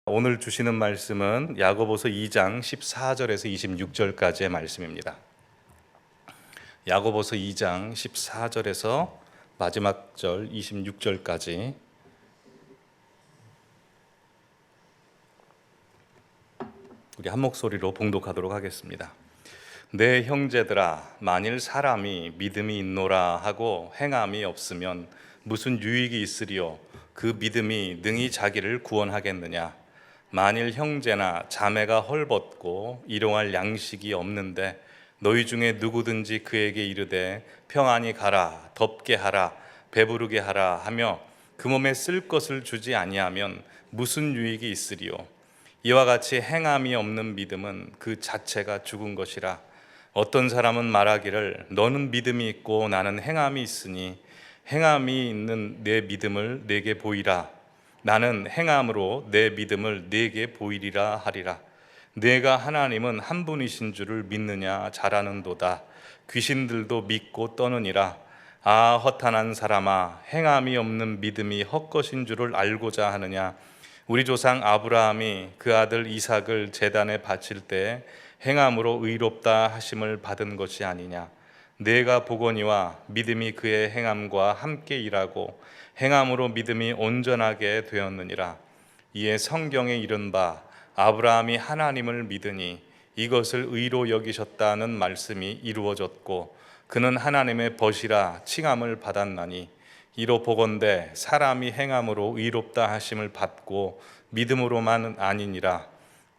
오늘 주시는 말씀은 야고보서 2장 14절에서 26절까지의 말씀입니다. 야고보서 2장 14절에서 마지막 절 26절까지 우리 한 목소리로 봉독하도록 하겠습니다. 내 형제들아, 만일 사람이 믿음이 있노라 하고 행함이 없으면 무슨 유익이 있으리요? 그 믿음이 능히 자기를 구원하겠느냐? 만일 형제나 자매가 헐벗고 일용할 양식이 없는데 너희 중에 누구든지 그에게 이르되 평안히 가라, 덥게 하라, 배부르게 하라 하며 그 몸에 쓸 것을 주지 아니하면 무슨 유익이 있으리요? 이와 같이 행함이 없는 믿음은 그 자체가 죽은 것이라. 어떤 사람은 말하기를 너는 믿음이 있고 나는 행함이 있으니 행함이 있는 내 믿음을 내게 보이라. 나는 행함으로 내 믿음을 내게 보이리라 하리라. 내가 하나님은 한 분이신 줄을 믿느냐? 잘하는도다. 귀신들도 믿고 떠느니라. 아, 허탄한 사람아, 행함이 없는 믿음이 헛것인 줄을 알고자 하느냐? 우리 조상 아브라함이 그 아들 이삭을 제단에 바칠 때 행함으로 의롭다 하심을 받은 것이 아니냐? 내가 보거니와 믿음이 그의 행함과 함께 일하고 행함으로 믿음이 온전하게 되었느니라. 이에 성경에 이른 바 아브라함이 하나님을 믿으니 이것을 의로 여기셨다는 말씀이 이루어졌고 그는 하나님의 벗이라 칭함을 받았나니 이로 보건대 사람이 행함으로 의롭다 하심을 받고 믿음으로만 아니니라.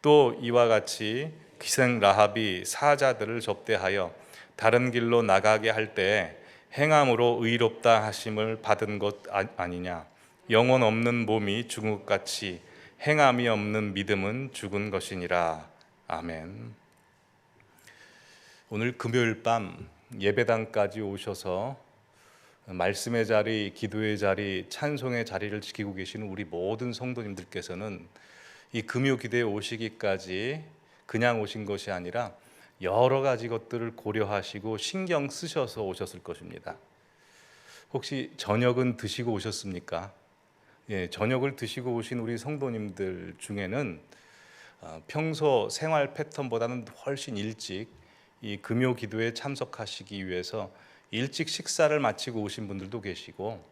또 이와 같이 기생 라합이 사자들을 접대하여 다른 길로 나가게 할 때에 행함으로 의롭다 하심을 받은 것 아니냐? 영혼 없는 몸이 죽은 것 같이 행함이 없는 믿음은 죽은 것이니라. 아멘. 오늘 금요일 밤 예배당까지 오셔서 말씀의 자리, 기도의 자리, 찬송의 자리를 지키고 계시는 우리 모든 성도님들께서는 이 금요 기도에 오시기까지 그냥 오신 것이 아니라 여러 가지 것들을 고려하시고 신경 쓰셔서 오셨을 것입니다. 혹시 저녁은 드시고 오셨습니까? 저녁을 드시고 오신 우리 성도님들 중에는 평소 생활 패턴보다는 훨씬 일찍 이 금요 기도에 참석하시기 위해서 일찍 식사를 마치고 오신 분들도 계시고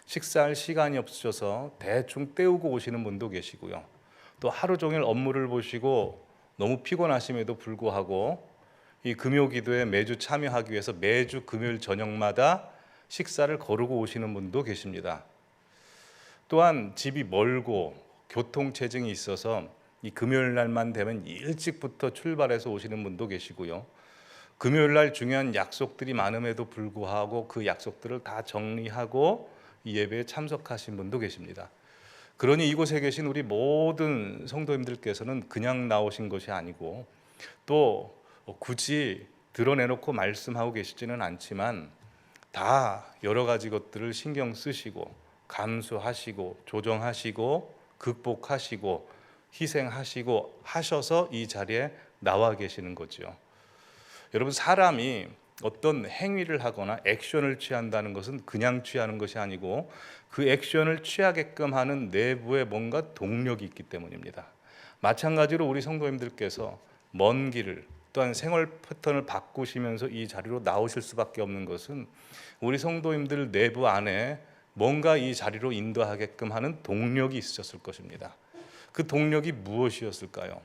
식사할 시간이 없으셔서 대충 때우고 오시는 분도 계시고요. 또 하루 종일 업무를 보시고 너무 피곤하심에도 불구하고 이 금요 기도에 매주 참여하기 위해서 매주 금요일 저녁마다 식사를 거르고 오시는 분도 계십니다. 또한 집이 멀고 교통체증이 있어서 이 금요일 날만 되면 일찍부터 출발해서 오시는 분도 계시고요. 금요일 날 중요한 약속들이 많음에도 불구하고 그 약속들을 다 정리하고 이 예배에 참석하신 분도 계십니다. 그러니 이곳에 계신 우리 모든 성도님들께서는 그냥 나오신 것이 아니고 또 굳이 드러내놓고 말씀하고 계시지는 않지만 다 여러 가지 것들을 신경 쓰시고 감수하시고 조정하시고 극복하시고 희생하시고 하셔서 이 자리에 나와 계시는 거죠. 여러분, 사람이 어떤 행위를 하거나 액션을 취한다는 것은 그냥 취하는 것이 아니고 그 액션을 취하게끔 하는 내부에 뭔가 동력이 있기 때문입니다. 마찬가지로 우리 성도님들께서 먼 길을 또한 생활 패턴을 바꾸시면서 이 자리로 나오실 수밖에 없는 것은 우리 성도님들 내부 안에 뭔가 이 자리로 인도하게끔 하는 동력이 있으셨을 것입니다. 그 동력이 무엇이었을까요?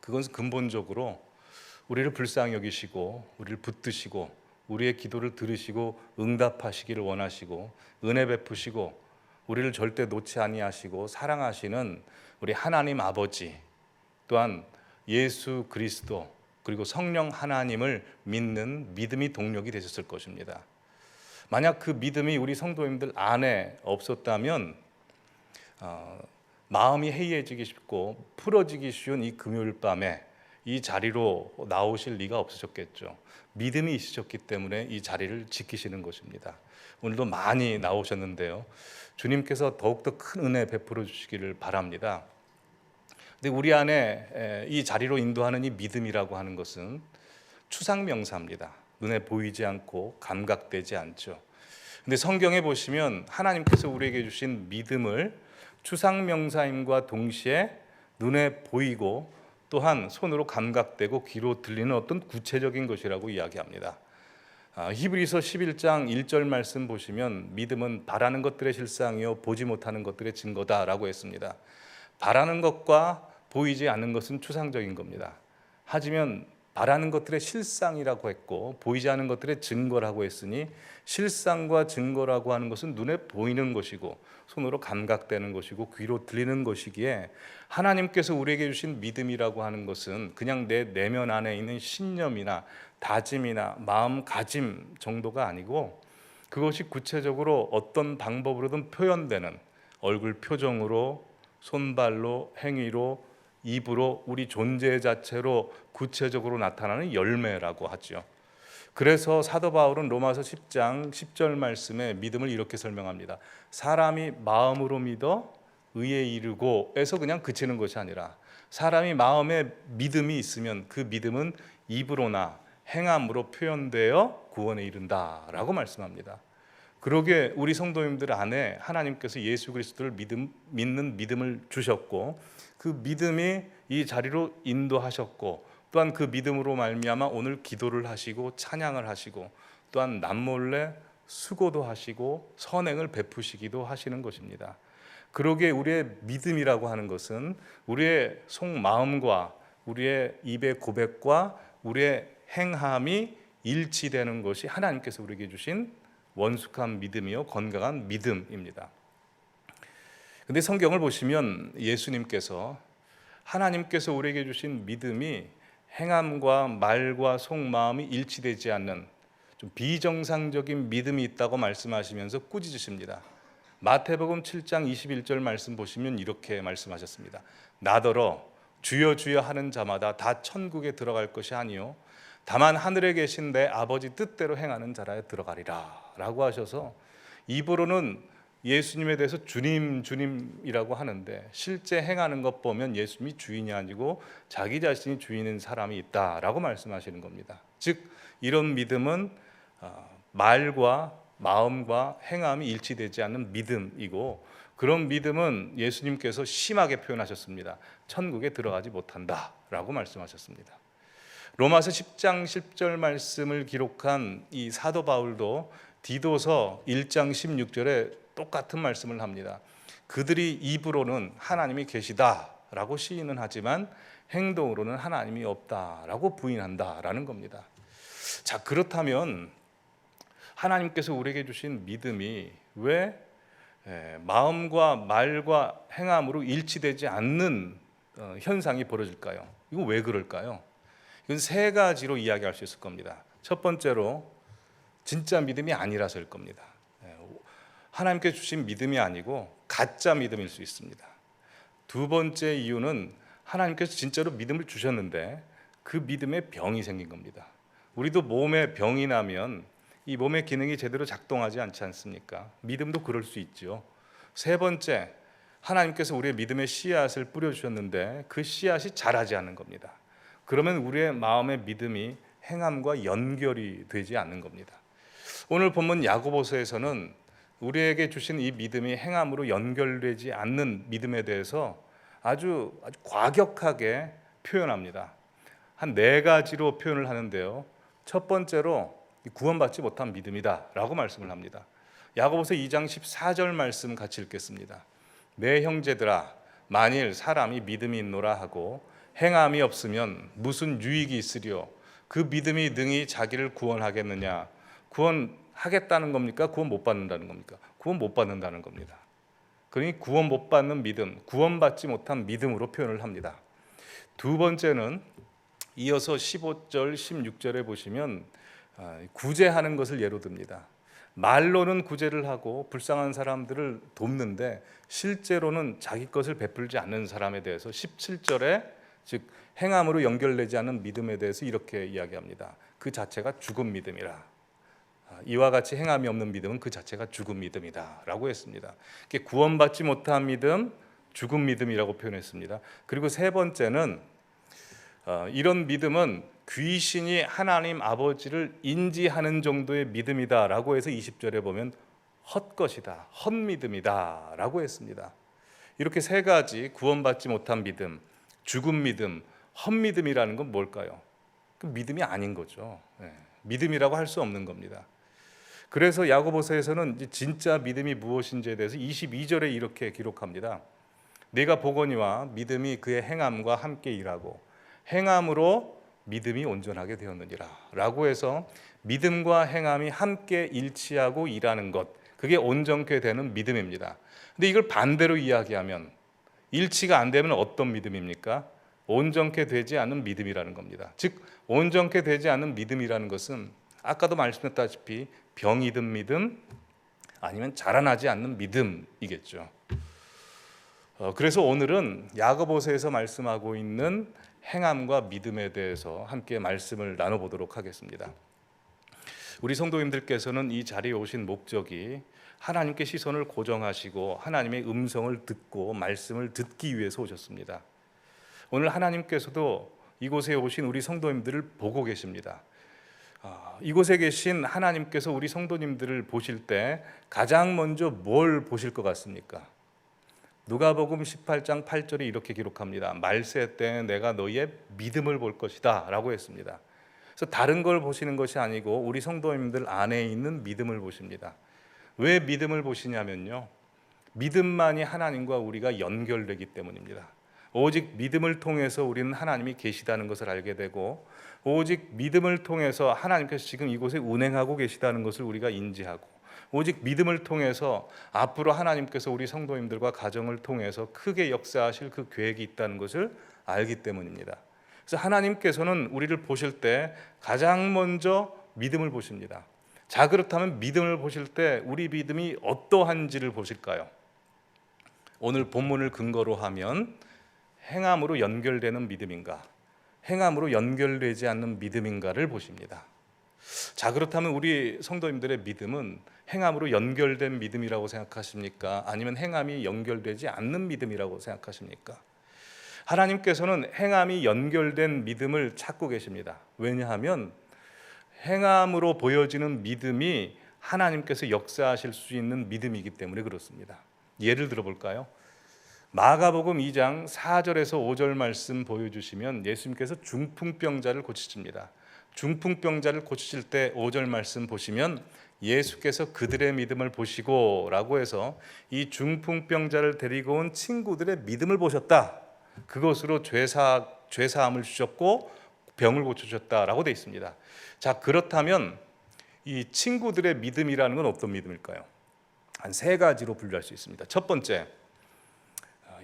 그것은 근본적으로 우리를 불쌍히 여기시고 우리를 붙드시고 우리의 기도를 들으시고 응답하시기를 원하시고 은혜 베푸시고 우리를 절대 놓지 아니하시고 사랑하시는 우리 하나님 아버지, 또한 예수 그리스도, 그리고 성령 하나님을 믿는 믿음이 동력이 되셨을 것입니다. 만약 그 믿음이 우리 성도님들 안에 없었다면 마음이 해이해지기 쉽고 풀어지기 쉬운 이 금요일 밤에 이 자리로 나오실 리가 없으셨겠죠. 믿음이 있으셨기 때문에 이 자리를 지키시는 것입니다. 오늘도 많이 나오셨는데요, 주님께서 더욱더 큰 은혜 베풀어 주시기를 바랍니다. 근데 우리 안에 이 자리로 인도하는 이 믿음이라고 하는 것은 추상명사입니다. 눈에 보이지 않고 감각되지 않죠. 근데 성경에 보시면 하나님께서 우리에게 주신 믿음을 추상명사임과 동시에 눈에 보이고 또한 손으로 감각되고 귀로 들리는 어떤 구체적인 것이라고 이야기합니다. 히브리서 11장 1절 말씀 보시면 믿음은 바라는 것들의 실상이요 보지 못하는 것들의 증거다라고 했습니다. 바라는 것과 보이지 않는 것은 추상적인 겁니다. 하지만 바라는 것들의 실상이라고 했고 보이지 않는 것들의 증거라고 했으니 실상과 증거라고 하는 것은 눈에 보이는 것이고 손으로 감각되는 것이고 귀로 들리는 것이기에 하나님께서 우리에게 주신 믿음이라고 하는 것은 그냥 내 내면 안에 있는 신념이나 다짐이나 마음가짐 정도가 아니고 그것이 구체적으로 어떤 방법으로든 표현되는 얼굴 표정으로 손발로 행위로 입으로 우리 존재 자체로 구체적으로 나타나는 열매라고 하죠. 그래서 사도 바울은 로마서 10장 10절 말씀에 믿음을 이렇게 설명합니다. 사람이 마음으로 믿어 의에 이르고 에서 그냥 그치는 것이 아니라 사람이 마음에 믿음이 있으면 그 믿음은 입으로나 행함으로 표현되어 구원에 이른다라고 말씀합니다. 그러게 우리 성도님들 안에 하나님께서 예수 그리스도를 믿는 믿음을 주셨고 그 믿음이 이 자리로 인도하셨고 또한 그 믿음으로 말미암아 오늘 기도를 하시고 찬양을 하시고 또한 남몰래 수고도 하시고 선행을 베푸시기도 하시는 것입니다. 그러기에 우리의 믿음이라고 하는 것은 우리의 속마음과 우리의 입의 고백과 우리의 행함이 일치되는 것이 하나님께서 우리에게 주신 원숙한 믿음이요 건강한 믿음입니다. 근데 성경을 보시면 예수님께서 하나님께서 우리에게 주신 믿음이 행함과 말과 속마음이 일치되지 않는 좀 비정상적인 믿음이 있다고 말씀하시면서 꾸짖으십니다. 마태복음 7장 21절 말씀 보시면 이렇게 말씀하셨습니다. 나더러 주여 주여 하는 자마다 다 천국에 들어갈 것이 아니요 다만 하늘에 계신 내 아버지 뜻대로 행하는 자라에 들어가리라 라고 하셔서 입으로는 예수님에 대해서 주님 주님이라고 하는데 실제 행하는 것 보면 예수님이 주인이 아니고 자기 자신이 주인인 사람이 있다라고 말씀하시는 겁니다. 즉 이런 믿음은 말과 마음과 행함이 일치되지 않는 믿음이고 그런 믿음은 예수님께서 심하게 표현하셨습니다. 천국에 들어가지 못한다라고 말씀하셨습니다. 로마서 10장 10절 말씀을 기록한 이 사도 바울도 디도서 1장 16절에 똑같은 말씀을 합니다. 그들이 입으로는 하나님이 계시다라고 시인은 하지만 행동으로는 하나님이 없다라고 부인한다라는 겁니다. 자, 그렇다면 하나님께서 우리에게 주신 믿음이 왜 마음과 말과 행함으로 일치되지 않는 현상이 벌어질까요? 이거 왜 그럴까요? 이건 세 가지로 이야기할 수 있을 겁니다. 첫 번째로 진짜 믿음이 아니라서일 겁니다. 하나님께 주신 믿음이 아니고 가짜 믿음일 수 있습니다. 두 번째 이유는 하나님께서 진짜로 믿음을 주셨는데 그 믿음에 병이 생긴 겁니다. 우리도 몸에 병이 나면 이 몸의 기능이 제대로 작동하지 않지 않습니까? 믿음도 그럴 수 있죠. 세 번째, 하나님께서 우리의 믿음의 씨앗을 뿌려주셨는데 그 씨앗이 자라지 않는 겁니다. 그러면 우리의 마음의 믿음이 행함과 연결이 되지 않는 겁니다. 오늘 본문 야고보서에서는 우리에게 주신 이 믿음이 행함으로 연결되지 않는 믿음에 대해서 아주 과격하게 표현합니다. 한 네 가지로 표현을 하는데요. 첫 번째로 구원받지 못한 믿음이다 라고 말씀을 합니다. 야고보서 2장 14절 말씀 같이 읽겠습니다. 내 형제들아 만일 사람이 믿음이 있노라 하고 행함이 없으면 무슨 유익이 있으리요 그 믿음이 능히 자기를 구원하겠느냐. 구원하겠다는 겁니까? 구원 못 받는다는 겁니까? 구원 못 받는다는 겁니다. 그러니 구원 못 받는 믿음, 구원받지 못한 믿음으로 표현을 합니다. 두 번째는 이어서 15절, 16절에 보시면 구제하는 것을 예로 듭니다. 말로는 구제를 하고 불쌍한 사람들을 돕는데 실제로는 자기 것을 베풀지 않는 사람에 대해서 17절에 즉 행함으로 연결되지 않는 믿음에 대해서 이렇게 이야기합니다. 그 자체가 죽은 믿음이라. 이와 같이 행함이 없는 믿음은 그 자체가 죽은 믿음이다 라고 했습니다. 구원받지 못한 믿음, 죽은 믿음이라고 표현했습니다. 그리고 세 번째는 이런 믿음은 귀신이 하나님 아버지를 인지하는 정도의 믿음이다 라고 해서 20절에 보면 헛것이다, 헛믿음이다 라고 했습니다. 이렇게 세 가지 구원받지 못한 믿음, 죽은 믿음, 헛믿음이라는 건 뭘까요? 그 믿음이 아닌 거죠. 믿음이라고 할 수 없는 겁니다. 그래서 야고보서에서는 진짜 믿음이 무엇인지에 대해서 22절에 이렇게 기록합니다. 내가 보거니와 믿음이 그의 행함과 함께 일하고 행함으로 믿음이 온전하게 되었느니라 라고 해서 믿음과 행함이 함께 일치하고 일하는 것, 그게 온전케 되는 믿음입니다. 근데 이걸 반대로 이야기하면 일치가 안 되면 어떤 믿음입니까? 온전케 되지 않는 믿음이라는 겁니다. 즉 온전케 되지 않는 믿음이라는 것은 아까도 말씀했다시피 병이 든 믿음 아니면 자라나지 않는 믿음이겠죠. 그래서 오늘은 야고보서에서 말씀하고 있는 행함과 믿음에 대해서 함께 말씀을 나눠보도록 하겠습니다. 우리 성도님들께서는 이 자리에 오신 목적이 하나님께 시선을 고정하시고 하나님의 음성을 듣고 말씀을 듣기 위해서 오셨습니다. 오늘 하나님께서도 이곳에 오신 우리 성도님들을 보고 계십니다. 이곳에 계신 하나님께서 우리 성도님들을 보실 때 가장 먼저 뭘 보실 것 같습니까? 누가복음 18장 8절에 이렇게 기록합니다. 말세 때 내가 너희의 믿음을 볼 것이다 라고 했습니다. 그래서 다른 걸 보시는 것이 아니고 우리 성도님들 안에 있는 믿음을 보십니다. 왜 믿음을 보시냐면요, 믿음만이 하나님과 우리가 연결되기 때문입니다. 오직 믿음을 통해서 우리는 하나님이 계시다는 것을 알게 되고, 오직 믿음을 통해서 하나님께서 지금 이곳에 운행하고 계시다는 것을 우리가 인지하고, 오직 믿음을 통해서 앞으로 하나님께서 우리 성도님들과 가정을 통해서 크게 역사하실 그 계획이 있다는 것을 알기 때문입니다. 그래서 하나님께서는 우리를 보실 때 가장 먼저 믿음을 보십니다. 자, 그렇다면 믿음을 보실 때 우리 믿음이 어떠한지를 보실까요? 오늘 본문을 근거로 하면 행함으로 연결되는 믿음인가, 행함으로 연결되지 않는 믿음인가를 보십니다. 자, 그렇다면 우리 성도님들의 믿음은 행함으로 연결된 믿음이라고 생각하십니까? 아니면 행함이 연결되지 않는 믿음이라고 생각하십니까? 하나님께서는 행함이 연결된 믿음을 찾고 계십니다. 왜냐하면 행함으로 보여지는 믿음이 하나님께서 역사하실 수 있는 믿음이기 때문에 그렇습니다. 예를 들어볼까요? 마가복음 2장 4절에서 5절 말씀 보여주시면 예수님께서 중풍병자를 고치십니다. 중풍병자를 고치실 때 5절 말씀 보시면 예수께서 그들의 믿음을 보시고 라고 해서 이 중풍병자를 데리고 온 친구들의 믿음을 보셨다. 그것으로 죄사함을 주셨고 병을 고쳐주셨다라고 되어 있습니다. 자, 그렇다면 이 친구들의 믿음이라는 건 어떤 믿음일까요? 한 세 가지로 분류할 수 있습니다. 첫 번째,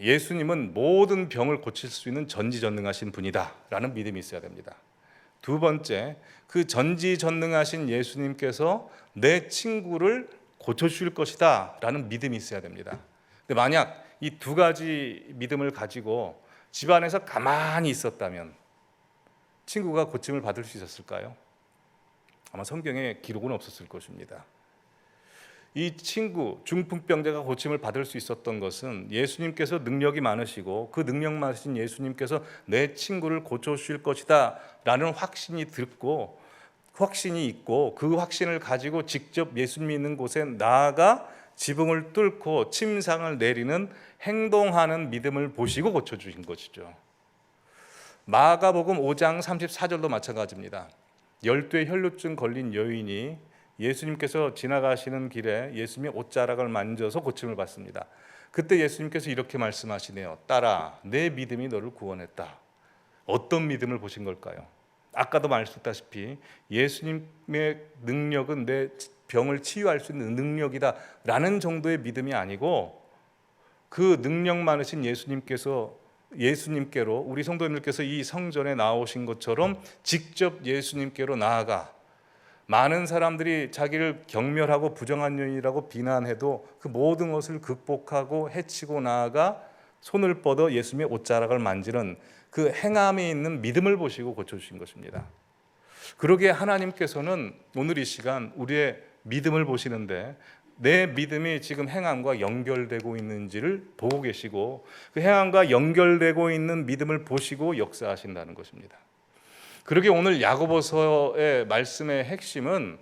예수님은 모든 병을 고칠 수 있는 전지전능하신 분이다 라는 믿음이 있어야 됩니다. 두 번째, 그 전지전능하신 예수님께서 내 친구를 고쳐주실 것이다 라는 믿음이 있어야 됩니다. 근데 만약 이 두 가지 믿음을 가지고 집안에서 가만히 있었다면 친구가 고침을 받을 수 있었을까요? 아마 성경에 기록은 없었을 것입니다. 이 친구, 중풍병자가 고침을 받을 수 있었던 것은 예수님께서 능력이 많으시고 그 능력 많으신 예수님께서 내 친구를 고쳐주실 것이다 라는 확신이 있고 그 확신을 가지고 직접 예수님이 있는 곳에 나아가 지붕을 뚫고 침상을 내리는 행동하는 믿음을 보시고 고쳐주신 것이죠. 마가복음 5장 34절도 마찬가지입니다. 열두의 혈루증 걸린 여인이 예수님께서 지나가시는 길에 예수님의 옷자락을 만져서 고침을 받습니다. 그때 예수님께서 이렇게 말씀하시네요. 딸아, 내 믿음이 너를 구원했다. 어떤 믿음을 보신 걸까요? 아까도 말씀했다시피 예수님의 능력은 내 병을 치유할 수 있는 능력이다 라는 정도의 믿음이 아니고, 그 능력 많으신 예수님께로 우리 성도님들께서 이 성전에 나오신 것처럼 직접 예수님께로 나아가 많은 사람들이 자기를 경멸하고 부정한 여인이라고 비난해도 그 모든 것을 극복하고 해치고 나아가 손을 뻗어 예수님의 옷자락을 만지는 그 행함에 있는 믿음을 보시고 고쳐주신 것입니다. 그러기에 하나님께서는 오늘 이 시간 우리의 믿음을 보시는데 내 믿음이 지금 행함과 연결되고 있는지를 보고 계시고 그 행함과 연결되고 있는 믿음을 보시고 역사하신다는 것입니다. 그러게 오늘 야고보서의 말씀의 핵심은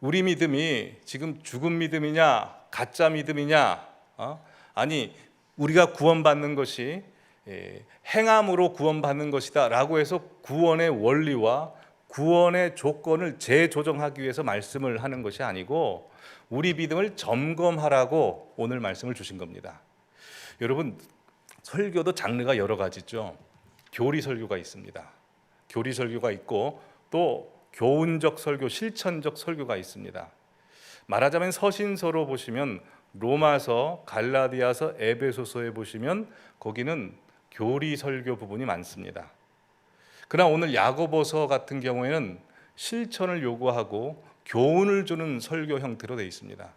우리 믿음이 지금 죽은 믿음이냐 가짜 믿음이냐 아니 우리가 구원받는 것이 행함으로 구원받는 것이다라고 해서 구원의 원리와 구원의 조건을 재조정하기 위해서 말씀을 하는 것이 아니고 우리 믿음을 점검하라고 오늘 말씀을 주신 겁니다. 여러분, 설교도 장르가 여러 가지죠. 교리 설교가 있습니다. 교리 설교가 있고 또 교훈적 설교, 실천적 설교가 있습니다. 말하자면 서신서로 보시면 로마서, 갈라디아서, 에베소서에 보시면 거기는 교리 설교 부분이 많습니다. 그러나 오늘 야고보서 같은 경우에는 실천을 요구하고 교훈을 주는 설교 형태로 되어 있습니다.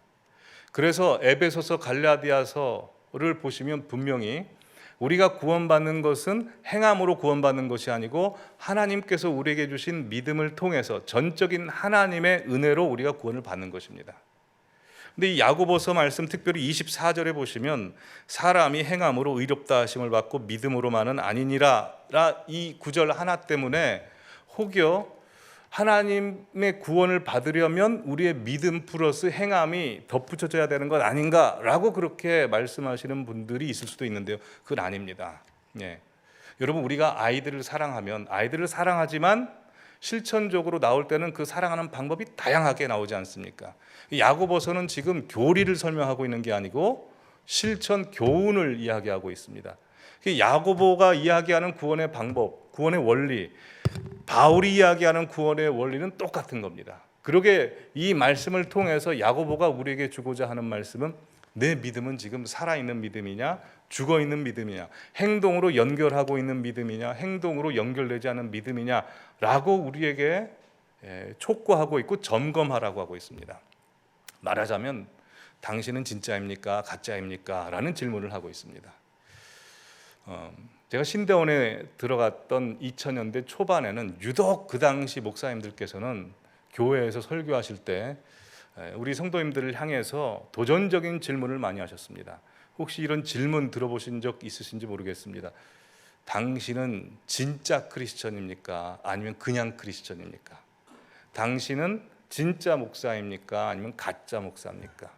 그래서 에베소서, 갈라디아서를 보시면 분명히 우리가 구원받는 것은 행함으로 구원받는 것이 아니고 하나님께서 우리에게 주신 믿음을 통해서 전적인 하나님의 은혜로 우리가 구원을 받는 것입니다. 근데 이 야고보서 말씀 특별히 24절에 보시면 사람이 행함으로 의롭다 하심을 받고 믿음으로만은 아니니라 이 구절 하나 때문에 혹여 하나님의 구원을 받으려면 우리의 믿음 플러스 행함이 덧붙여져야 되는 것 아닌가라고 그렇게 말씀하시는 분들이 있을 수도 있는데요. 그건 아닙니다. 여러분, 우리가 아이들을 사랑하면 아이들을 사랑하지만 실천적으로 나올 때는 그 사랑하는 방법이 다양하게 나오지 않습니까? 야고보서는 지금 교리를 설명하고 있는 게 아니고 실천 교훈을 이야기하고 있습니다. 야고보가 이야기하는 구원의 방법, 구원의 원리, 바울이 이야기하는 구원의 원리는 똑같은 겁니다. 그러게 이 말씀을 통해서 야고보가 우리에게 주고자 하는 말씀은 내 믿음은 지금 살아있는 믿음이냐, 죽어있는 믿음이냐, 행동으로 연결하고 있는 믿음이냐, 행동으로 연결되지 않은 믿음이냐라고 우리에게 촉구하고 있고 점검하라고 하고 있습니다. 말하자면 당신은 진짜입니까? 가짜입니까? 라는 질문을 하고 있습니다. 제가 신대원에 들어갔던 2000년대 초반에는 유독 그 당시 목사님들께서는 교회에서 설교하실 때 우리 성도님들을 향해서 도전적인 질문을 많이 하셨습니다. 혹시 이런 질문 들어보신 적 있으신지 모르겠습니다. 당신은 진짜 크리스천입니까? 아니면 그냥 크리스천입니까? 당신은 진짜 목사입니까? 아니면 가짜 목사입니까?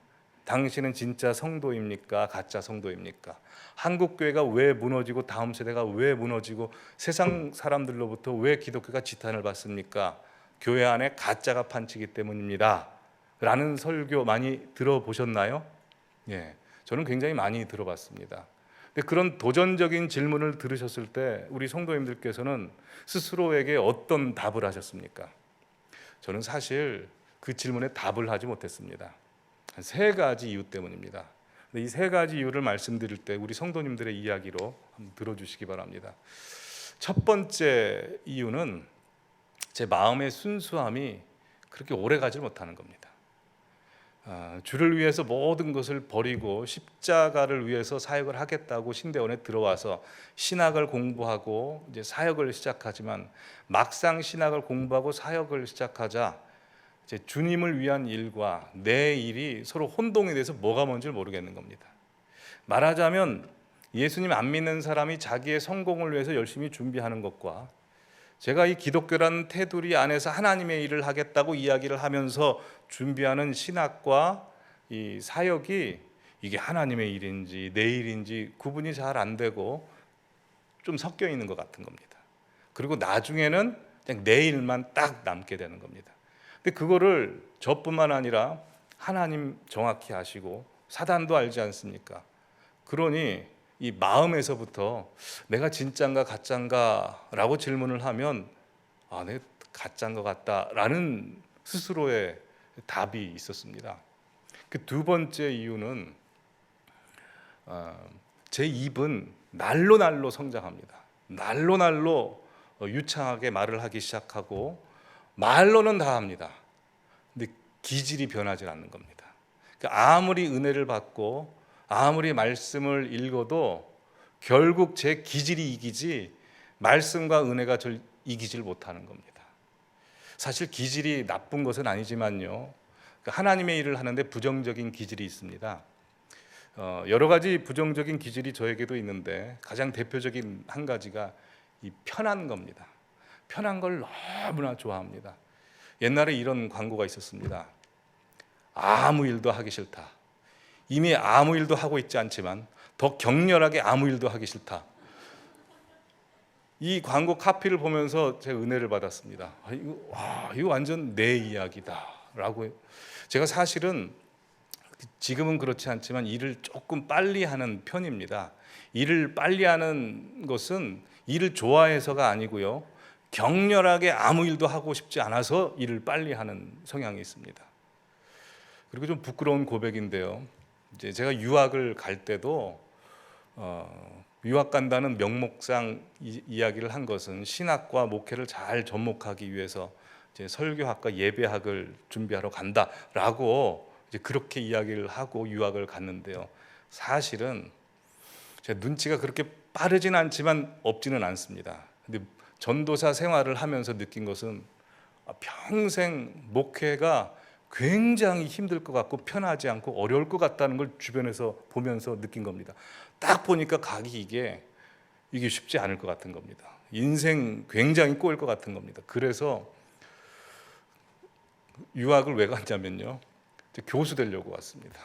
당신은 진짜 성도입니까? 가짜 성도입니까? 한국교회가 왜 무너지고 다음 세대가 왜 무너지고 세상 사람들로부터 왜 기독교가 지탄을 받습니까? 교회 안에 가짜가 판치기 때문입니다 라는 설교 많이 들어보셨나요? 저는 굉장히 많이 들어봤습니다. 근데 그런 도전적인 질문을 들으셨을 때 우리 성도님들께서는 스스로에게 어떤 답을 하셨습니까? 저는 사실 그 질문에 답을 하지 못했습니다. 한 3가지 이유 때문입니다. 이 3가지 이유를 말씀드릴 때 우리 성도님들의 이야기로 한번 들어주시기 바랍니다. 첫 번째 이유는 제 마음의 순수함이 그렇게 오래 가지 못하는 겁니다. 주를 위해서 모든 것을 버리고 십자가를 위해서 사역을 하겠다고 신대원에 들어와서 신학을 공부하고 이제 사역을 시작하지만 막상 신학을 공부하고 사역을 시작하자 이제 주님을 위한 일과 내 일이 서로 혼동이 돼서 뭐가 뭔지를 모르겠는 겁니다. 말하자면 예수님 안 믿는 사람이 자기의 성공을 위해서 열심히 준비하는 것과 제가 이 기독교라는 테두리 안에서 하나님의 일을 하겠다고 이야기를 하면서 준비하는 신학과 이 사역이 이게 하나님의 일인지 내 일인지 구분이 잘 안 되고 좀 섞여 있는 것 같은 겁니다. 그리고 나중에는 그냥 내 일만 딱 남게 되는 겁니다. 근데 그거를 저뿐만 아니라 하나님 정확히 아시고 사단도 알지 않습니까? 그러니 이 마음에서부터 내가 진짠가 가짠가 라고 질문을 하면 내가 가짠 것 같다라는 스스로의 답이 있었습니다. 그 두 번째 이유는 제 입은 날로 성장합니다. 날로 유창하게 말을 하기 시작하고 말로는 다 합니다. 근데 기질이 변하지 않는 겁니다. 그러니까 아무리 은혜를 받고 아무리 말씀을 읽어도 결국 제 기질이 이기지 말씀과 은혜가 저를 이기질 못하는 겁니다. 사실 기질이 나쁜 것은 아니지만요, 하나님의 일을 하는데 부정적인 기질이 있습니다. 여러 가지 부정적인 기질이 저에게도 있는데 가장 대표적인 한 가지가 이 편한 겁니다. 편한 걸 너무나 좋아합니다. 옛날에 이런 광고가 있었습니다. 아무 일도 하기 싫다. 이미 아무 일도 하고 있지 않지만 더 격렬하게 아무 일도 하기 싫다. 이 광고 카피를 보면서 제가 은혜를 받았습니다. 이거 완전 내 이야기다라고. 제가 사실은 지금은 그렇지 않지만 일을 조금 빨리 하는 편입니다. 일을 빨리 하는 것은 일을 좋아해서가 아니고요, 격렬하게 아무 일도 하고 싶지 않아서 일을 빨리 하는 성향이 있습니다. 그리고 좀 부끄러운 고백인데요, 이제 제가 유학을 갈 때도 유학 간다는 명목상 이야기를 한 것은 신학과 목회를 잘 접목하기 위해서 이제 설교학과 예배학을 준비하러 간다라고 이제 그렇게 이야기를 하고 유학을 갔는데요, 사실은 제 눈치가 그렇게 빠르진 않지만 없지는 않습니다. 근데 전도사 생활을 하면서 느낀 것은 평생 목회가 굉장히 힘들 것 같고 편하지 않고 어려울 것 같다는 걸 주변에서 보면서 느낀 겁니다. 딱 보니까 가기 이게 쉽지 않을 것 같은 겁니다. 인생 굉장히 꼬일 것 같은 겁니다. 그래서 유학을 왜 갔냐면요, 교수 되려고 왔습니다.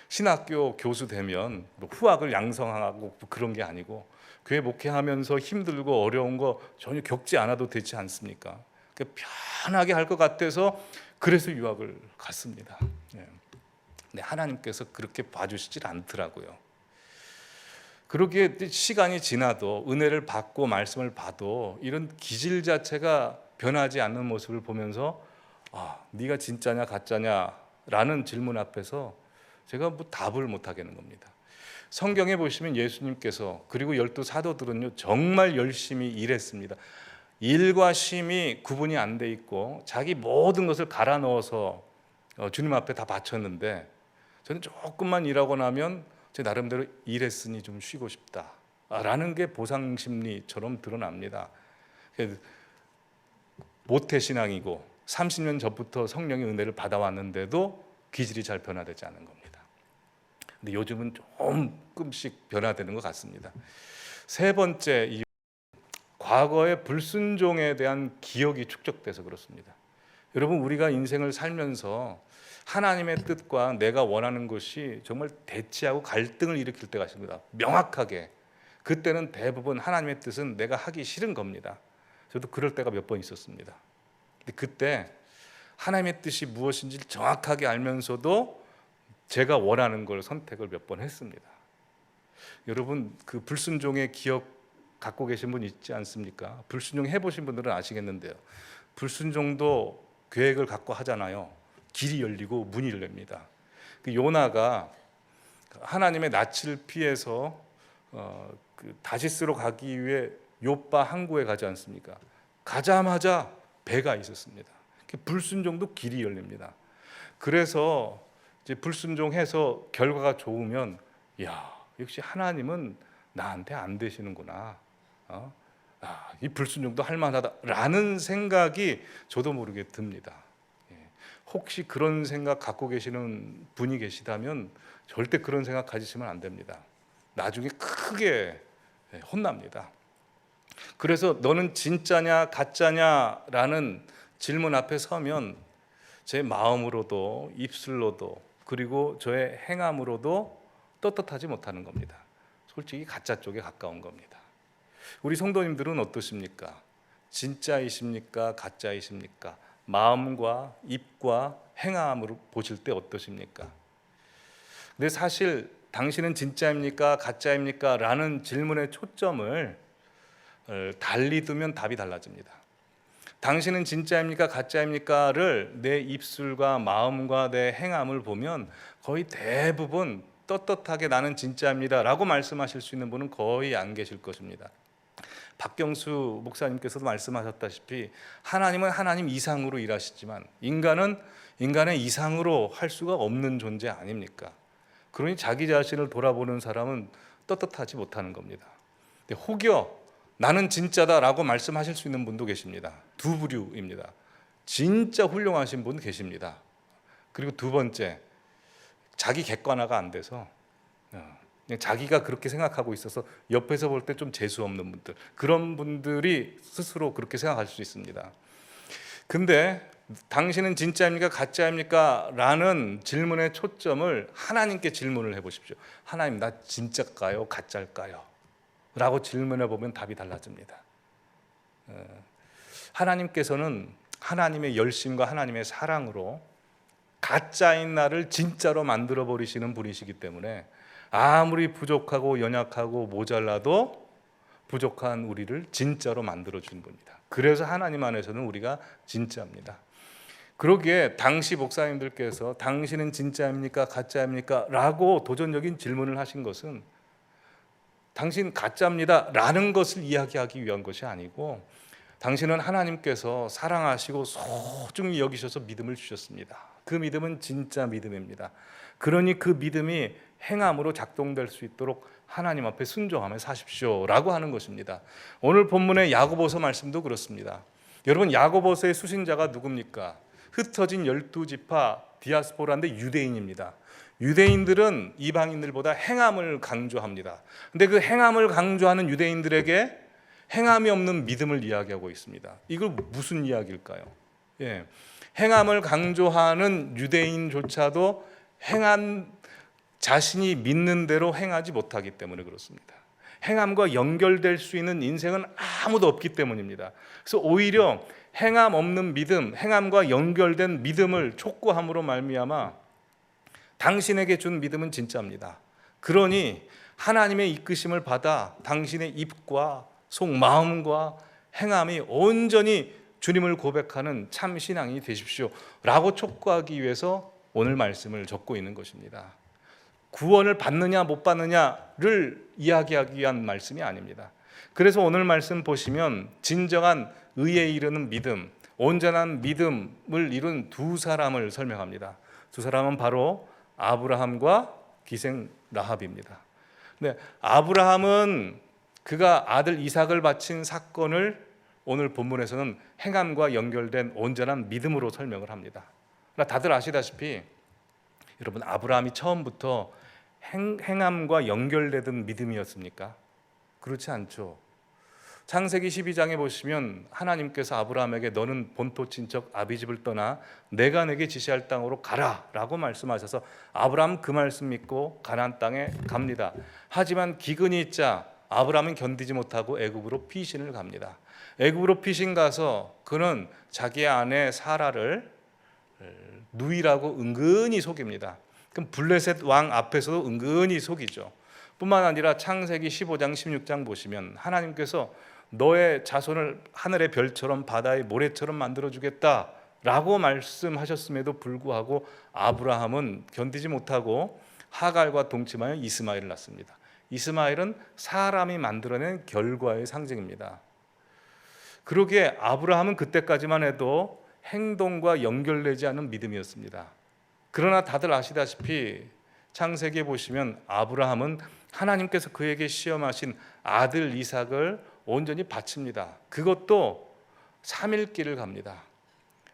신학교 교수 되면 후학을 양성하고 그런 게 아니고 교회 목회하면서 힘들고 어려운 거 전혀 겪지 않아도 되지 않습니까? 편하게 할 것 같아서 그래서 유학을 갔습니다. 근데 하나님께서 그렇게 봐주시질 않더라고요. 그러기에 시간이 지나도 은혜를 받고 말씀을 봐도 이런 기질 자체가 변하지 않는 모습을 보면서 네가 진짜냐 가짜냐라는 질문 앞에서 제가 뭐 답을 못 하겠는 겁니다. 성경에 보시면 예수님께서 그리고 12 사도들은요 정말 열심히 일했습니다. 일과 쉼이 구분이 안 돼 있고 자기 모든 것을 갈아 넣어서 주님 앞에 다 바쳤는데, 저는 조금만 일하고 나면 제 나름대로 일했으니 좀 쉬고 싶다라는 게 보상 심리처럼 드러납니다. 모태신앙이고 30년 전부터 성령의 은혜를 받아왔는데도 기질이 잘 변화되지 않은 겁니다. 근데 요즘은 조금씩 변화되는 것 같습니다. 세 번째 이유, 과거의 불순종에 대한 기억이 축적돼서 그렇습니다. 여러분, 우리가 인생을 살면서 하나님의 뜻과 내가 원하는 것이 정말 대치하고 갈등을 일으킬 때가 있습니다. 명확하게. 그때는 대부분 하나님의 뜻은 내가 하기 싫은 겁니다. 저도 그럴 때가 몇 번 있었습니다. 근데 그때 하나님의 뜻이 무엇인지 정확하게 알면서도 제가 원하는 걸 선택을 몇 번 했습니다. 여러분, 그 불순종의 기억 갖고 계신 분 있지 않습니까? 불순종 해보신 분들은 아시겠는데요, 불순종도 계획을 갖고 하잖아요. 길이 열리고 문이 열립니다. 그 요나가 하나님의 낯을 피해서 다시스로 가기 위해 요빠 항구에 가지 않습니까? 가자마자 배가 있었습니다. 불순종도 길이 열립니다. 그래서 이제 불순종해서 결과가 좋으면 역시 하나님은 나한테 안 되시는구나. 이 불순종도 할만하다라는 생각이 저도 모르게 듭니다. 혹시 그런 생각 갖고 계시는 분이 계시다면 절대 그런 생각 가지시면 안 됩니다. 나중에 크게 혼납니다. 그래서 너는 진짜냐 가짜냐라는 질문 앞에 서면 제 마음으로도 입술로도 그리고 저의 행함으로도 떳떳하지 못하는 겁니다. 솔직히 가짜 쪽에 가까운 겁니다. 우리 성도님들은 어떠십니까? 진짜이십니까? 가짜이십니까? 마음과 입과 행함으로 보실 때 어떠십니까? 근데 사실 당신은 진짜입니까? 가짜입니까? 라는 질문의 초점을 달리 두면 답이 달라집니다. 당신은 진짜입니까? 가짜입니까?를 내 입술과 마음과 내 행함을 보면 거의 대부분 떳떳하게 나는 진짜입니다 라고 말씀하실 수 있는 분은 거의 안 계실 것입니다. 박경수 목사님께서도 말씀하셨다시피 하나님은 하나님 이상으로 일하시지만 인간은 인간의 이상으로 할 수가 없는 존재 아닙니까? 그러니 자기 자신을 돌아보는 사람은 떳떳하지 못하는 겁니다. 혹여 나는 진짜다라고 말씀하실 수 있는 분도 계십니다. 두 부류입니다. 진짜 훌륭하신 분 계십니다. 그리고 두 번째, 자기 객관화가 안 돼서 그냥 자기가 그렇게 생각하고 있어서 옆에서 볼 때 좀 재수 없는 분들, 그런 분들이 스스로 그렇게 생각할 수 있습니다. 근데 당신은 진짜입니까? 가짜입니까? 라는 질문의 초점을 하나님께 질문을 해보십시오. 하나님, 나 진짜일까요? 가짜일까요? 라고 질문해 보면 답이 달라집니다. 하나님께서는 하나님의 열심과 하나님의 사랑으로 가짜인 나를 진짜로 만들어 버리시는 분이시기 때문에 아무리 부족하고 연약하고 모자라도 부족한 우리를 진짜로 만들어 준 분입니다. 그래서 하나님 안에서는 우리가 진짜입니다. 그러기에 당시 목사님들께서 당신은 진짜입니까? 가짜입니까? 라고 도전적인 질문을 하신 것은 당신 가짜입니다 라는 것을 이야기하기 위한 것이 아니고, 당신은 하나님께서 사랑하시고 소중히 여기셔서 믿음을 주셨습니다. 그 믿음은 진짜 믿음입니다. 그러니 그 믿음이 행함으로 작동될 수 있도록 하나님 앞에 순종하며 사십시오 라고 하는 것입니다. 오늘 본문의 야고보서 말씀도 그렇습니다. 여러분, 야고보서의 수신자가 누굽니까? 흩어진 12지파 디아스포라인데 유대인입니다. 유대인들은 이방인들보다 행함을 강조합니다. 근데 그 행함을 강조하는 유대인들에게 행함이 없는 믿음을 이야기하고 있습니다. 이걸 무슨 이야기일까요? 예. 행함을 강조하는 유대인조차도 자신이 믿는 대로 행하지 못하기 때문에 그렇습니다. 행함과 연결될 수 있는 인생은 아무도 없기 때문입니다. 그래서 오히려 행함 없는 믿음, 행함과 연결된 믿음을 촉구함으로 말미암아 당신에게 준 믿음은 진짜입니다. 그러니 하나님의 이끄심을 받아 당신의 입과 속마음과 행함이 온전히 주님을 고백하는 참 신앙이 되십시오 라고 촉구하기 위해서 오늘 말씀을 적고 있는 것입니다. 구원을 받느냐 못 받느냐를 이야기하기 위한 말씀이 아닙니다. 그래서 오늘 말씀 보시면 진정한 의에 이르는 믿음, 온전한 믿음을 이룬 두 사람을 설명합니다. 두 사람은 바로 아브라함과 기생 라합입니다. 네, 아브라함은 그가 아들 이삭을 바친 사건을 오늘 본문에서는 행함과 연결된 온전한 믿음으로 설명을 합니다. 그러나 다들 아시다시피 여러분, 아브라함이 처음부터 행함과 연결되던 믿음이었습니까? 그렇지 않죠. 창세기 12장에 보시면 하나님께서 아브라함에게 너는 본토 친척 아비집을 떠나 내가 내게 지시할 땅으로 가라 라고 말씀하셔서 아브라함 그 말씀 믿고 가나안 땅에 갑니다. 하지만 기근이 있자 아브라함은 견디지 못하고 애굽으로 피신을 갑니다. 애굽으로 피신 가서 그는 자기의 아내 사라를 누이라고 은근히 속입니다. 그럼 블레셋 왕 앞에서도 은근히 속이죠. 뿐만 아니라 창세기 15장 16장 보시면 하나님께서 너의 자손을 하늘의 별처럼 바다의 모래처럼 만들어주겠다 라고 말씀하셨음에도 불구하고 아브라함은 견디지 못하고 하갈과 동침하여 이스마엘을 낳습니다. 이스마엘은 사람이 만들어낸 결과의 상징입니다. 그러기에 아브라함은 그때까지만 해도 행동과 연결되지 않은 믿음이었습니다. 그러나 다들 아시다시피 창세기에 보시면 아브라함은 하나님께서 그에게 시험하신 아들 이삭을 온전히 바칩니다. 그것도 3일 길을 갑니다.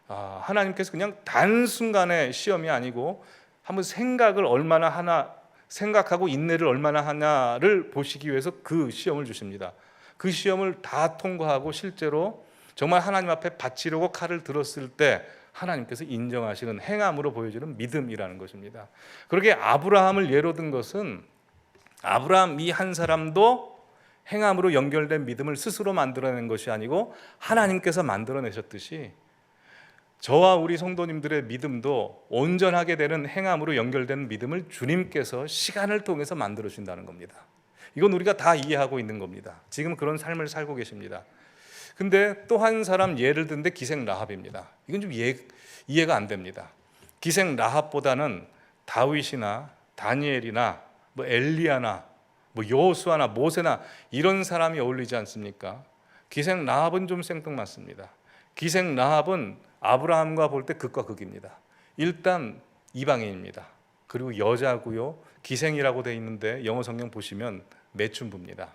하나님께서 그냥 단순간의 시험이 아니고 한번 생각을 얼마나 하나, 생각하고 인내를 얼마나 하냐를 보시기 위해서 그 시험을 주십니다. 그 시험을 다 통과하고 실제로 정말 하나님 앞에 바치려고 칼을 들었을 때 하나님께서 인정하시는 행함으로 보여주는 믿음이라는 것입니다. 그렇게 아브라함을 예로 든 것은 아브라함 이 한 사람도 행함으로 연결된 믿음을 스스로 만들어낸 것이 아니고 하나님께서 만들어내셨듯이 저와 우리 성도님들의 믿음도 온전하게 되는 행함으로 연결된 믿음을 주님께서 시간을 통해서 만들어 주신다는 겁니다. 이건 우리가 다 이해하고 있는 겁니다. 지금 그런 삶을 살고 계십니다. 근데 또 한 사람 예를 든데 기생 라합입니다. 이건 좀 이해가 안 됩니다. 기생 라합보다는 다윗이나 다니엘이나 엘리야나 여호수아나 모세나 이런 사람이 어울리지 않습니까? 기생 라합은 좀 생뚱맞습니다. 기생 라합은 아브라함과 볼 때 극과 극입니다. 일단 이방인입니다. 그리고 여자고요. 기생이라고 되어 있는데 영어 성경 보시면 매춘부입니다.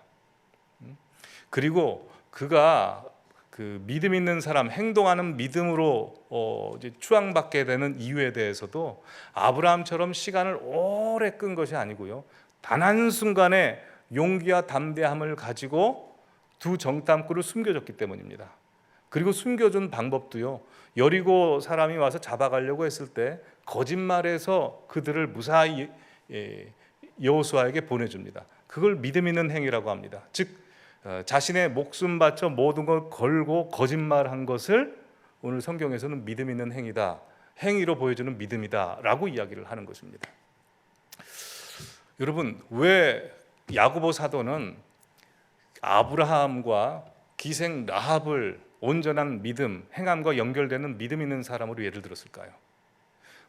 그리고 그가 그 믿음 있는 사람, 행동하는 믿음으로 이제 추앙받게 되는 이유에 대해서도 아브라함처럼 시간을 오래 끈 것이 아니고요. 단 한순간에 용기와 담대함을 가지고 두 정탐꾼을 숨겨줬기 때문입니다. 그리고 숨겨준 방법도요. 여리고 사람이 와서 잡아가려고 했을 때 거짓말해서 그들을 무사히 여호수아에게 보내줍니다. 그걸 믿음 있는 행위라고 합니다. 즉 자신의 목숨 바쳐 모든 걸 걸고 거짓말한 것을 오늘 성경에서는 믿음 있는 행위다, 행위로 보여주는 믿음이다라고 이야기를 하는 것입니다. 여러분, 왜 야고보 사도는 아브라함과 기생 라합을 온전한 믿음, 행함과 연결되는 믿음 있는 사람으로 예를 들었을까요?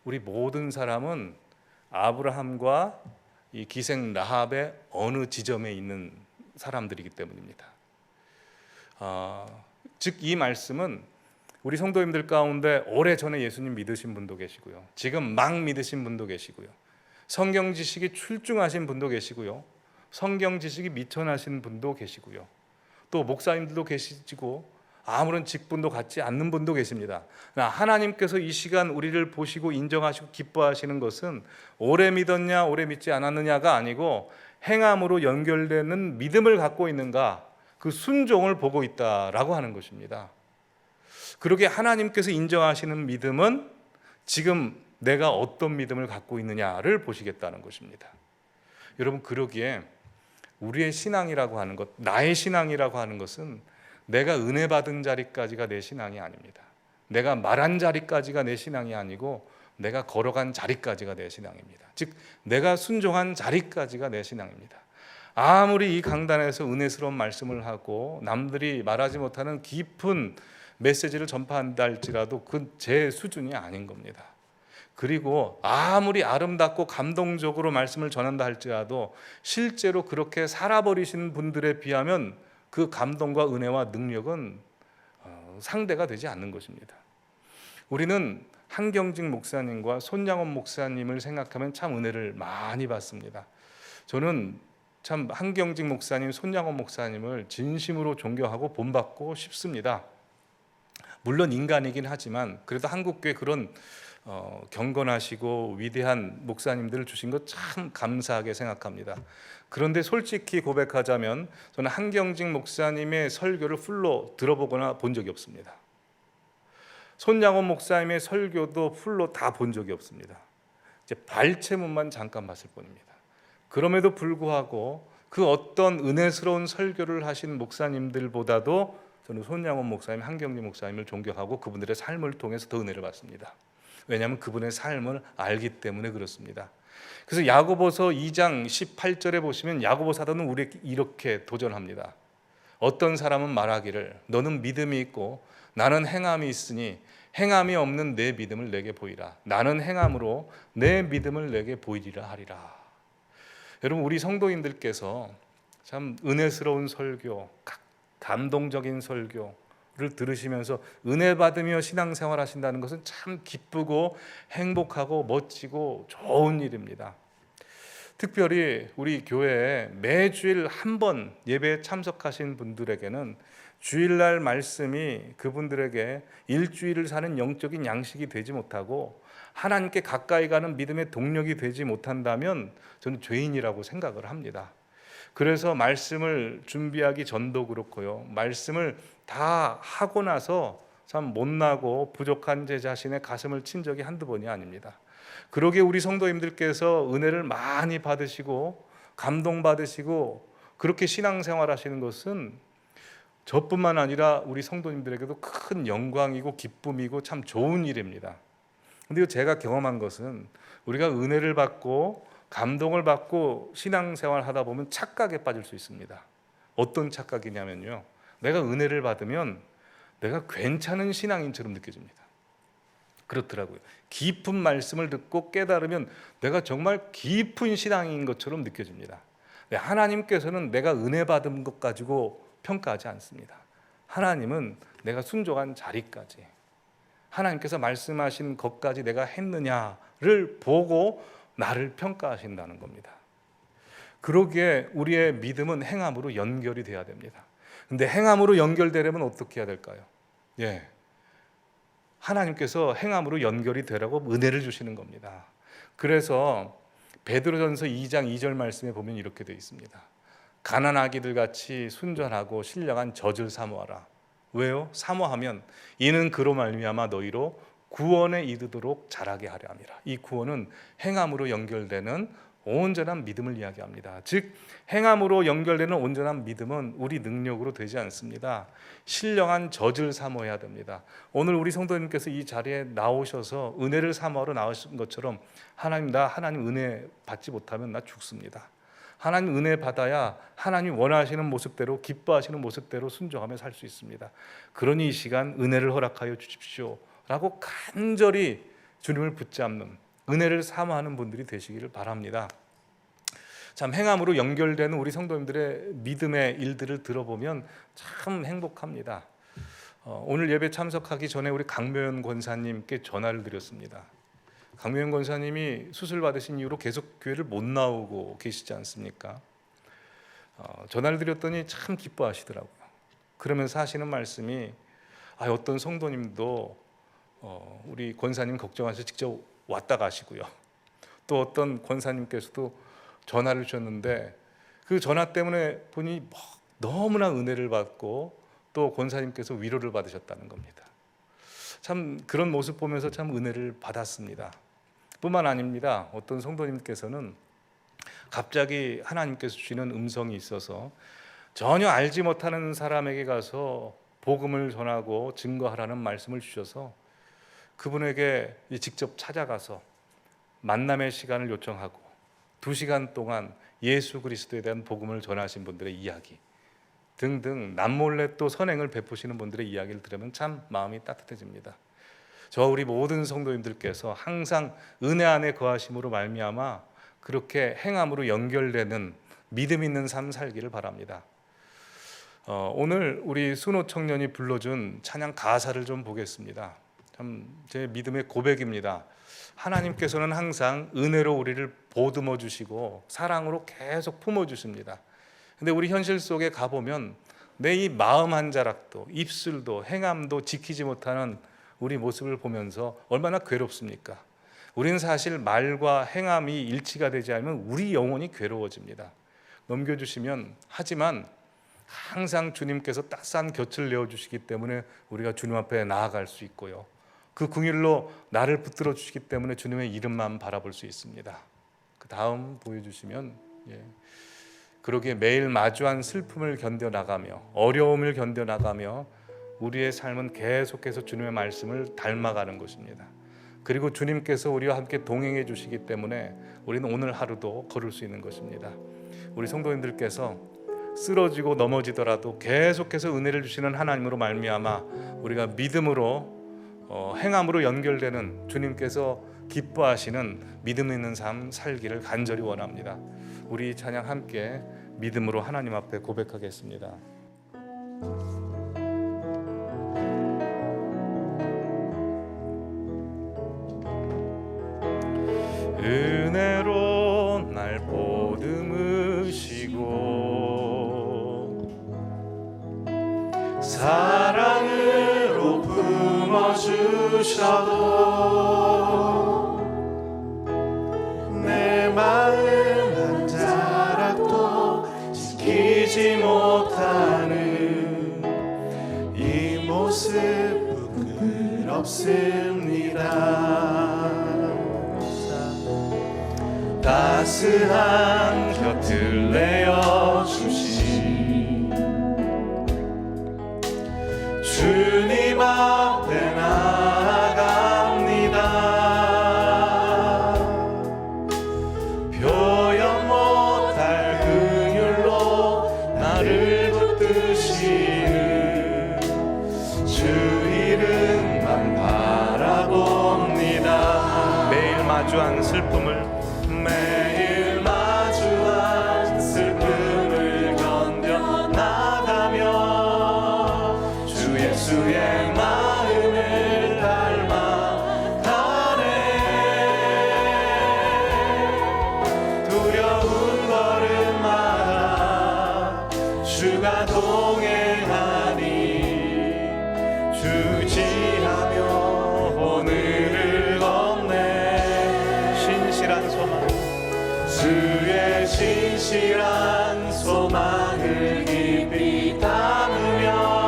우리 모든 사람은 아브라함과 이 기생 라합의 어느 지점에 있는 사람들이기 때문입니다. 즉 이 말씀은 우리 성도님들 가운데 오래전에 예수님 믿으신 분도 계시고요, 지금 막 믿으신 분도 계시고요, 성경 지식이 출중하신 분도 계시고요, 성경 지식이 미천하신 분도 계시고요, 또 목사님들도 계시고 아무런 직분도 갖지 않는 분도 계십니다. 하나님께서 이 시간 우리를 보시고 인정하시고 기뻐하시는 것은 오래 믿었냐 오래 믿지 않았느냐가 아니고 행함으로 연결되는 믿음을 갖고 있는가, 그 순종을 보고 있다라고 하는 것입니다. 그러게 하나님께서 인정하시는 믿음은 지금 내가 어떤 믿음을 갖고 있느냐를 보시겠다는 것입니다. 여러분, 그러기에 우리의 신앙이라고 하는 것, 나의 신앙이라고 하는 것은 내가 은혜 받은 자리까지가 내 신앙이 아닙니다. 내가 말한 자리까지가 내 신앙이 아니고 내가 걸어간 자리까지가 내 신앙입니다. 즉 내가 순종한 자리까지가 내 신앙입니다. 아무리 이 강단에서 은혜스러운 말씀을 하고 남들이 말하지 못하는 깊은 메시지를 전파한다 할지라도 그건 제 수준이 아닌 겁니다. 그리고 아무리 아름답고 감동적으로 말씀을 전한다 할지라도 실제로 그렇게 살아버리신 분들에 비하면 그 감동과 은혜와 능력은 상대가 되지 않는 것입니다. 우리는 한경직 목사님과 손양원 목사님을 생각하면 참 은혜를 많이 받습니다. 저는 참 한경직 목사님, 손양원 목사님을 진심으로 존경하고 본받고 싶습니다. 물론 인간이긴 하지만 그래도 한국교회 그런 경건하시고 위대한 목사님들을 주신 것 참 감사하게 생각합니다. 그런데 솔직히 고백하자면 저는 한경직 목사님의 설교를 풀로 들어보거나 본 적이 없습니다. 손양원 목사님의 설교도 풀로 다 본 적이 없습니다. 이제 발췌문만 잠깐 봤을 뿐입니다. 그럼에도 불구하고 그 어떤 은혜스러운 설교를 하신 목사님들보다도 저는 손양원 목사님, 한경직 목사님을 존경하고 그분들의 삶을 통해서 더 은혜를 받습니다. 왜냐하면 그분의 삶을 알기 때문에 그렇습니다. 그래서 야고보서 2장 18절에 보시면 야고보 사도는 우리에게 이렇게 도전합니다. 어떤 사람은 말하기를 너는 믿음이 있고 나는 행함이 있으니 행함이 없는 내 믿음을 내게 보이라. 나는 행함으로 내 믿음을 내게 보이리라 하리라. 여러분, 우리 성도님들께서 참 은혜스러운 설교, 감동적인 설교를 들으시면서 은혜 받으며 신앙생활 하신다는 것은 참 기쁘고 행복하고 멋지고 좋은 일입니다. 특별히 우리 교회에 매주일 한 번 예배에 참석하신 분들에게는 주일날 말씀이 그분들에게 일주일을 사는 영적인 양식이 되지 못하고 하나님께 가까이 가는 믿음의 동력이 되지 못한다면 저는 죄인이라고 생각을 합니다. 그래서 말씀을 준비하기 전도 그렇고요, 말씀을 다 하고 나서 참 못나고 부족한 제 자신의 가슴을 친 적이 한두 번이 아닙니다. 그러기에 우리 성도님들께서 은혜를 많이 받으시고 감동받으시고 그렇게 신앙생활 하시는 것은 저뿐만 아니라 우리 성도님들에게도 큰 영광이고 기쁨이고 참 좋은 일입니다. 근데 제가 경험한 것은 우리가 은혜를 받고 감동을 받고 신앙생활 하다 보면 착각에 빠질 수 있습니다. 어떤 착각이냐면요, 내가 은혜를 받으면 내가 괜찮은 신앙인처럼 느껴집니다. 그렇더라고요. 깊은 말씀을 듣고 깨달으면 내가 정말 깊은 신앙인 것처럼 느껴집니다. 하나님께서는 내가 은혜 받은 것 가지고 평가하지 않습니다. 하나님은 내가 순종한 자리까지, 하나님께서 말씀하신 것까지 내가 했느냐를 보고 나를 평가하신다는 겁니다. 그러기에 우리의 믿음은 행함으로 연결이 돼야 됩니다. 근데 행함으로 연결되려면 어떻게 해야 될까요? 하나님께서 행함으로 연결이 되라고 은혜를 주시는 겁니다. 그래서 베드로전서 2장 2절 말씀에 보면 이렇게 되어 있습니다. 가난아기들 같이 순전하고 신령한 젖을 사모하라. 왜요? 사모하면 이는 그로 말미암아 너희로 구원에 이르도록 자라게 하려 함이라. 이 구원은 행함으로 연결되는 온전한 믿음을 이야기합니다. 즉 행함으로 연결되는 온전한 믿음은 우리 능력으로 되지 않습니다. 신령한 젖을 사모해야 됩니다. 오늘 우리 성도님께서 이 자리에 나오셔서 은혜를 사모하러 나오신 것처럼 하나님, 나 하나님 은혜 받지 못하면 나 죽습니다. 하나님 은혜 받아야 하나님 원하시는 모습대로, 기뻐하시는 모습대로 순종하며 살 수 있습니다. 그러니 이 시간 은혜를 허락하여 주십시오 라고 간절히 주님을 붙잡는, 은혜를 사모하는 분들이 되시기를 바랍니다. 참 행함으로 연결되는 우리 성도님들의 믿음의 일들을 들어보면 참 행복합니다. 오늘 예배 참석하기 전에 우리 강묘연 권사님께 전화를 드렸습니다. 강묘연 권사님이 수술 받으신 이후로 계속 교회를 못 나오고 계시지 않습니까? 전화를 드렸더니 참 기뻐하시더라고요. 그러면서 하시는 말씀이, 어떤 성도님도 우리 권사님 걱정하셔서 직접 왔다 가시고요. 또 어떤 권사님께서도 전화를 주셨는데 그 전화 때문에 본인이 너무나 은혜를 받고 또 권사님께서 위로를 받으셨다는 겁니다. 참 그런 모습 보면서 참 은혜를 받았습니다. 뿐만 아닙니다. 어떤 성도님께서는 갑자기 하나님께서 주시는 음성이 있어서 전혀 알지 못하는 사람에게 가서 복음을 전하고 증거하라는 말씀을 주셔서 그분에게 직접 찾아가서 만남의 시간을 요청하고 2시간 동안 예수 그리스도에 대한 복음을 전하신 분들의 이야기 등등 남몰래 또 선행을 베푸시는 분들의 이야기를 들으면 참 마음이 따뜻해집니다. 우리 모든 성도님들께서 항상 은혜 안에 거하심으로 말미암아 그렇게 행함으로 연결되는 믿음 있는 삶 살기를 바랍니다. 오늘 우리 순호 청년이 불러준 찬양 가사를 좀 보겠습니다. 참 제 믿음의 고백입니다. 하나님께서는 항상 은혜로 우리를 보듬어 주시고 사랑으로 계속 품어 주십니다. 근데 우리 현실 속에 가보면 내 이 마음 한 자락도 입술도 행함도 지키지 못하는 우리 모습을 보면서 얼마나 괴롭습니까? 우리는 사실 말과 행함이 일치가 되지 않으면 우리 영혼이 괴로워집니다. 넘겨주시면, 하지만 항상 주님께서 따스한 곁을 내어주시기 때문에 우리가 주님 앞에 나아갈 수 있고요, 그 궁일로 나를 붙들어 주시기 때문에 주님의 이름만 바라볼 수 있습니다. 그 다음 보여주시면, 그러기에 매일 마주한 슬픔을 견뎌나가며 어려움을 견뎌나가며 우리의 삶은 계속해서 주님의 말씀을 닮아가는 것입니다. 그리고 주님께서 우리와 함께 동행해 주시기 때문에 우리는 오늘 하루도 걸을 수 있는 것입니다. 우리 성도님들께서 쓰러지고 넘어지더라도 계속해서 은혜를 주시는 하나님으로 말미암아 우리가 믿음으로 행함으로 연결되는 주님께서 기뻐하시는 믿음 있는 삶 살기를 간절히 원합니다. 우리 찬양 함께 믿음으로 하나님 앞에 고백하겠습니다. 은혜로 날 보듬으시고 사랑으로 품어주셔도 내 마음 한 자락도 지키지 못하는 이 모습 부끄럽습니다. 따스한 곁을 내어주신 주님 앞에 나아갑니다. 표현 못할 긍휼로 나를 붙드시는 주 이름만 바라봅니다. 매일 마주한 슬픔을 매일 마주한 슬픔을 견뎌나가며 주 예수의 마음을 닮아가네. 두려운 걸음마다 주가 동행하니 주지하며 오늘을 걷네. 신실한 소망, 주의 신실한 소망을 깊이 담으며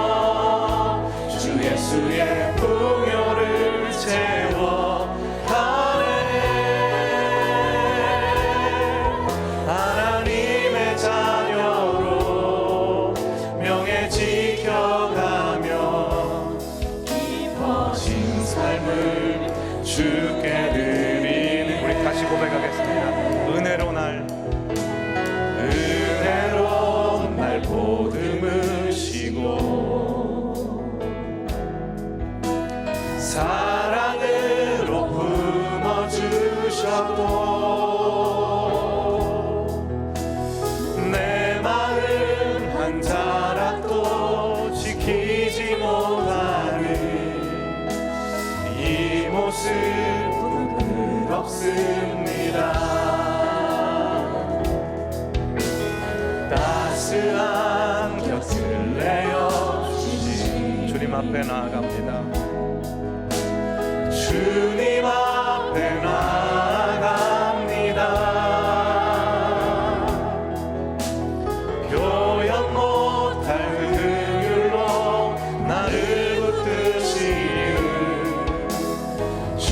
앞에 나아갑니다. 주님 앞에 나아갑니다. 표현 못할 긍휼로 나를 붙드시는 주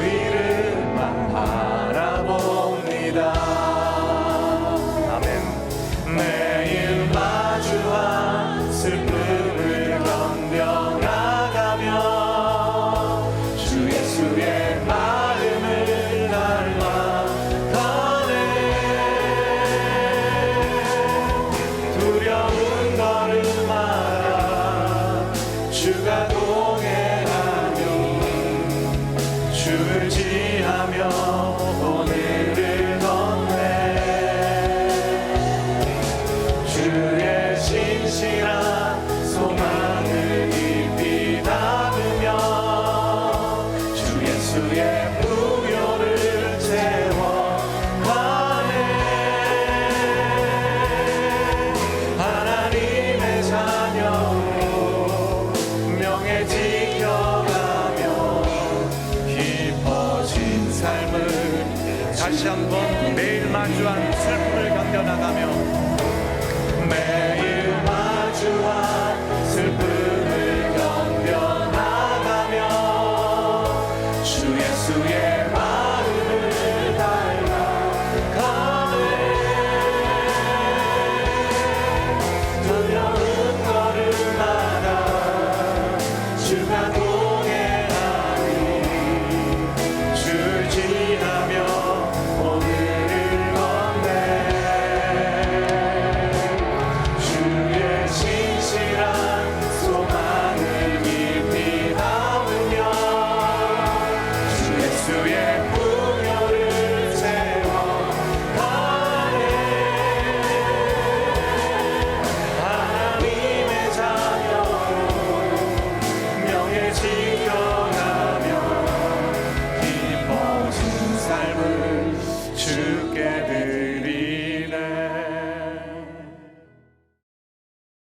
이름만 바라봅니다. 아멘. 매일 마주한 슬픔을 견뎌 나가며 주 예수의 마음을 닮아가네. 두려운 걸음마다 주가 동행하며 주를 지하며 오늘을 걷네. 주의 신실한 소망을 깊이 담으며 주 예수의 풍요를 채워가네. 하나님의 자녀로 명예 지켜가며 깊어진 삶을 다시 한번 매일 마주한 슬픔을 견뎌나가며 매일 마주한 슬픔을 견뎌 나가며 주 예수의 마음을 닮아가네. 두려운 걸음마다 주가 동행하니 주를 지나며 오늘을 걷네. 주의 신실한 소망을 깊이 담으며 주 예수의 풍요를 채워가네. 하나님의 자녀로 명예 지켜가며 깊어진 삶을 주